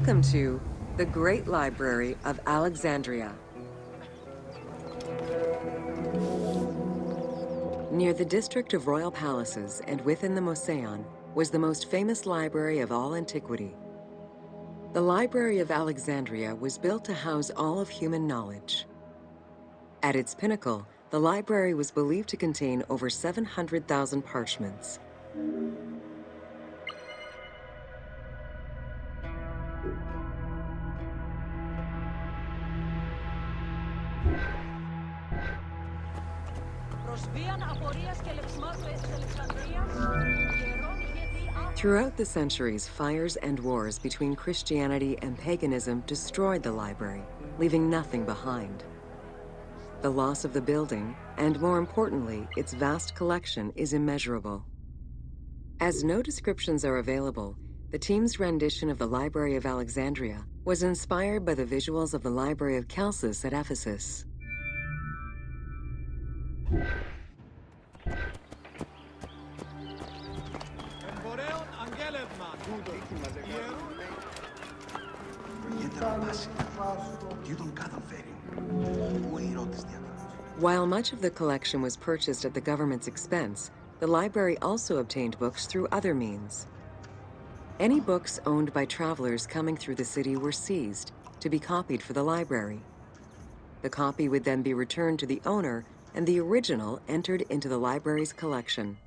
Welcome to the Great Library of Alexandria. Near the district of royal palaces and within the Moseon was the most famous library of all antiquity. The Library of Alexandria was built to house all of human knowledge. At its pinnacle, the library was believed to contain over 700,000 parchments. Throughout the centuries, fires and wars between Christianity and paganism destroyed the library, leaving nothing behind. The loss of the building, and more importantly, its vast collection, is immeasurable. As no descriptions are available, the team's rendition of the Library of Alexandria was inspired by the visuals of the Library of Chalcis at Ephesus. While much of the collection was purchased at the government's expense, the library also obtained books through other means. Any books owned by travelers coming through the city were seized to be copied for the library. The copy would then be returned to the owner, and the original entered into the library's collection.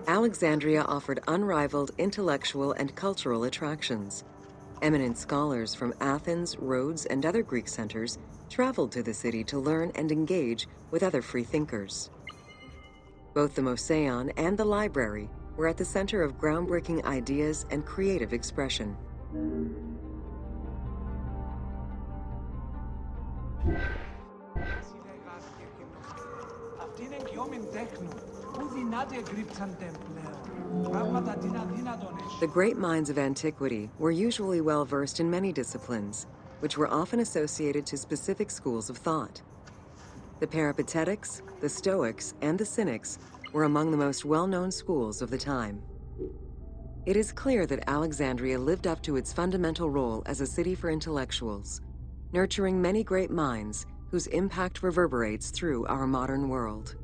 Alexandria offered unrivaled intellectual and cultural attractions. Eminent scholars from Athens, Rhodes, and other Greek centers traveled to the city to learn and engage with other free thinkers. Both the Moseon and the library were at the center of groundbreaking ideas and creative expression. The great minds of antiquity were usually well-versed in many disciplines, which were often associated to specific schools of thought. The Peripatetics, the Stoics, and the Cynics were among the most well-known schools of the time. It is clear that Alexandria lived up to its fundamental role as a city for intellectuals, nurturing many great minds whose impact reverberates through our modern world.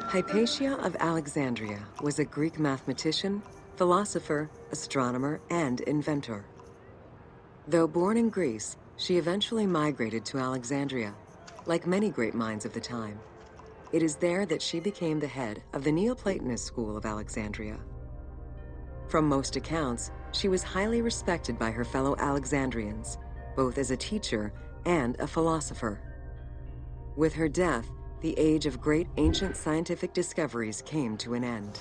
Hypatia of Alexandria was a Greek mathematician, philosopher, astronomer, and inventor. Though born in Greece, she eventually migrated to Alexandria, like many great minds of the time. It is there that she became the head of the Neoplatonist school of Alexandria. From most accounts, she was highly respected by her fellow Alexandrians, both as a teacher and a philosopher. With her death, the age of great ancient scientific discoveries came to an end.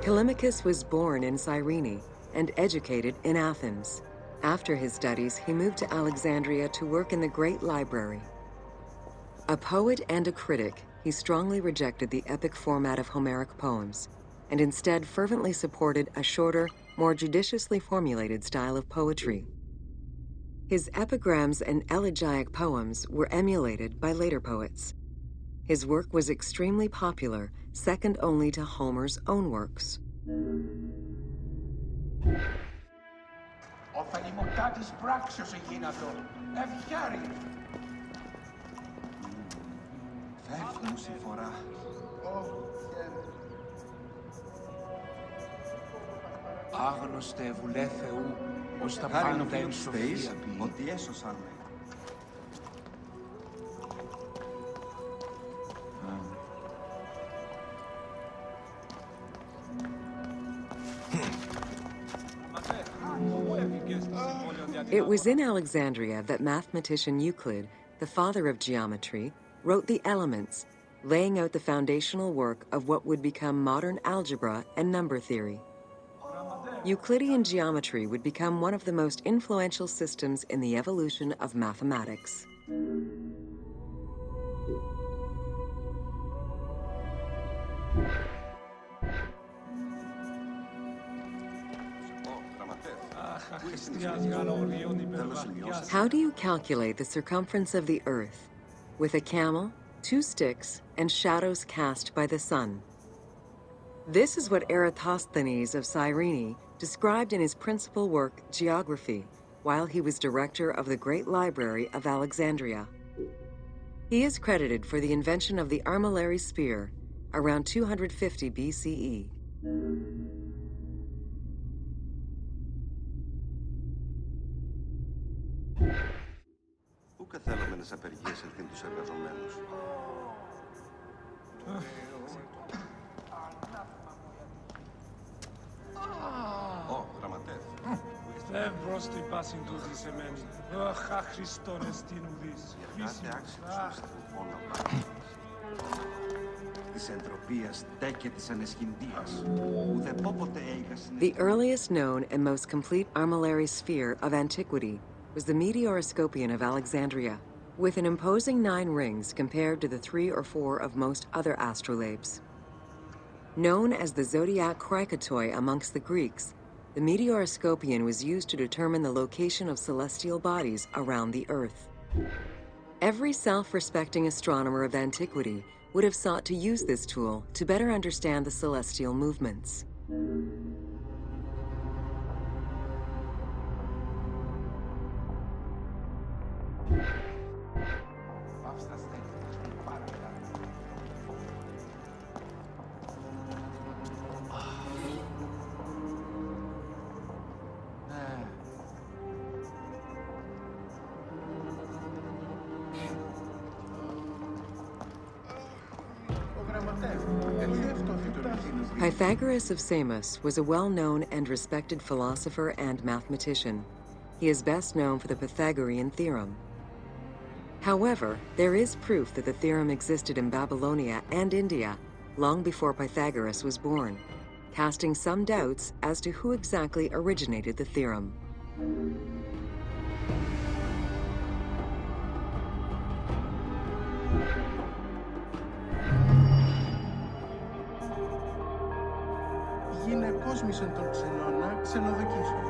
Callimachus was born in Cyrene and educated in Athens. After his studies, he moved to Alexandria to work in the Great Library. A poet and a critic, he strongly rejected the epic format of Homeric poems, and instead fervently supported a shorter, more judiciously formulated style of poetry. His epigrams and elegiac poems were emulated by later poets. His work was extremely popular, second only to Homer's own works. Άγνωστε βουλέ Θεού, ως τα πάντα εν σοφία ποιεί. Ότι έσωσαν με. It was in Alexandria that mathematician Euclid, the father of geometry, wrote the Elements, laying out the foundational work of what would become modern algebra and number theory. Euclidean geometry would become one of the most influential systems in the evolution of mathematics. How do you calculate the circumference of the Earth? With a camel, 2 sticks, and shadows cast by the sun. This is what Eratosthenes of Cyrene described in his principal work, Geography, while he was director of the Great Library of Alexandria. He is credited for the invention of the armillary sphere around 250 BCE. Πού καθέλωμενες απεργίες ελθύν τους εργαζομένους. Γραμματεύ. Δεν πρόστη πάσιν τούτη σε μένει. Αχα Χριστόνες την ουδείς. Κάθε άξιος στην πόνα της εντροπίας και της ανεσχυντίας. Ουδεπόποτε έγκασιν. The earliest known and most complete armillary sphere of antiquity was the meteoroscopion of Alexandria, with an imposing 9 rings compared to the 3 or 4 of most other astrolabes. Known as the zodiac krikatoi amongst the Greeks, the meteoroscopion was used to determine the location of celestial bodies around the Earth. Every self-respecting astronomer of antiquity would have sought to use this tool to better understand the celestial movements. Pythagoras of Samos was a well-known and respected philosopher and mathematician. He is best known for the Pythagorean theorem. However, there is proof that the theorem existed in Babylonia and India long before Pythagoras was born, casting some doubts as to who exactly originated the theorem. Γυναικόσμησαν τον ξενώνα, ξενοδοκίσου.